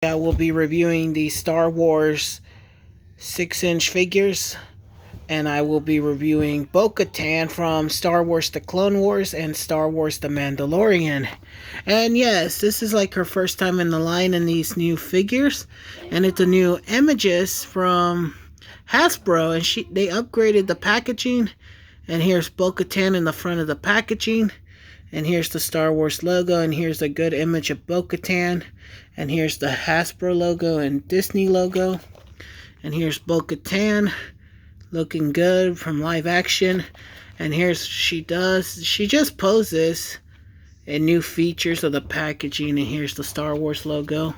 I will be reviewing the Star Wars 6-inch figures, and I will be reviewing Bo-Katan from Star Wars The Clone Wars and Star Wars The Mandalorian. And yes, this is like her first time in the line in these new figures, and it's a new images from Hasbro, and they upgraded the packaging, and here's Bo-Katan in the front of the packaging. And here's the Star Wars logo, and here's a good image of Bo-Katan. And here's the Hasbro logo and Disney logo. And here's Bo-Katan looking good from live action. And here's she just poses in new features of the packaging. And here's the Star Wars logo.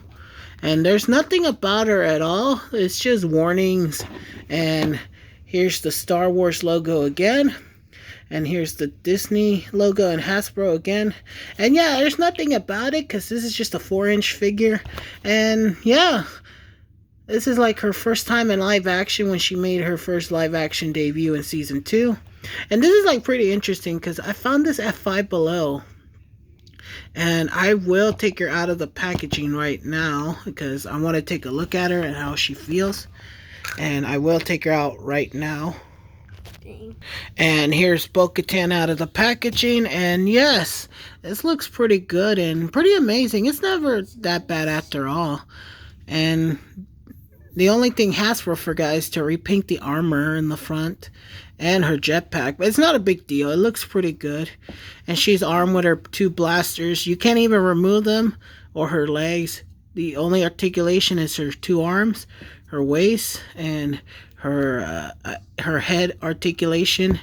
And there's nothing about her at all. It's just warnings. And here's the Star Wars logo again. And here's the Disney logo and Hasbro again. And yeah, there's nothing about it because this is just a 4-inch figure. And yeah, this is like her first time in live action when she made her first live action debut in season 2. And this is like pretty interesting because I found this at Five Below. And I will take her out of the packaging right now because I want to take a look at her and how she feels. And I will take her out right now. And here's Bo-Katan out of the packaging, and yes, this looks pretty good and pretty amazing. It's never that bad after all. And the only thing Hasbro forgot is to repaint the armor in the front and her jetpack, but it's not a big deal. It looks pretty good. And she's armed with her 2 blasters. You can't even remove them or her legs. The only articulation is her 2 arms, her waist, and her head articulation.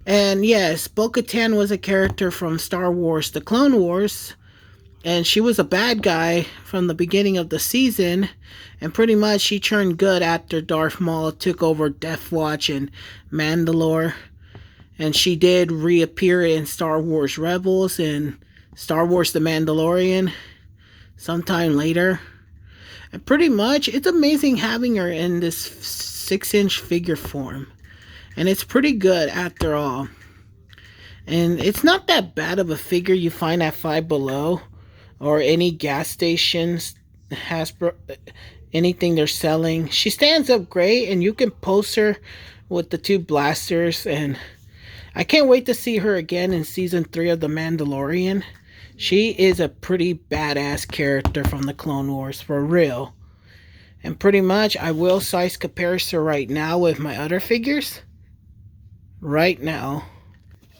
And yes, Bo-Katan was a character from Star Wars The Clone Wars, and she was a bad guy from the beginning of the season, and pretty much she turned good after Darth Maul took over Death Watch and Mandalore. And she did reappear in Star Wars Rebels and Star Wars The Mandalorian sometime later. And pretty much it's amazing having her in this 6-inch figure form, and it's pretty good after all. And it's not that bad of a figure you find at Five Below or any gas stations, Hasbro, anything they're selling. She stands up great, and you can pose her with the 2 blasters, and I can't wait to see her again in season 3 of The Mandalorian. She is a pretty badass character from the Clone Wars, for real. And pretty much, I will size comparison right now with my other figures. Right now.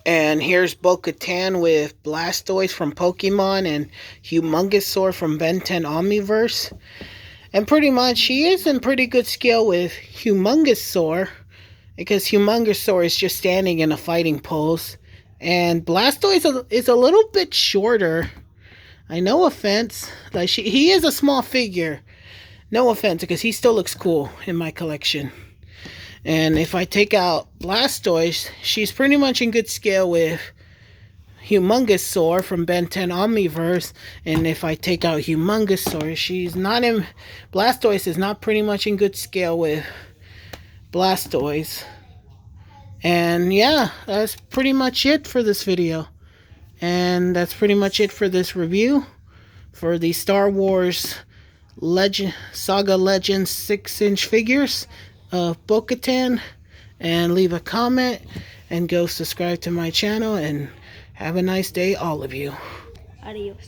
And here's Bo-Katan with Blastoise from Pokemon and Humongousaur from Ben 10 Omniverse. And pretty much, she is in pretty good scale with Humongousaur, because Humongousaur is just standing in a fighting pose. And Blastoise is a little bit shorter. No offense. Like he is a small figure. No offense, because he still looks cool in my collection. And if I take out Blastoise, she's pretty much in good scale with Humongousaur from Ben 10 Omniverse. And if I take out Humongousaur, she's not in... Blastoise is not pretty much in good scale with Blastoise. And yeah, that's pretty much it for this video. And that's pretty much it for this review for the Star Wars Saga Legends 6-inch figures of Bo-Katan. And leave a comment and go subscribe to my channel, and have a nice day, all of you. Adios.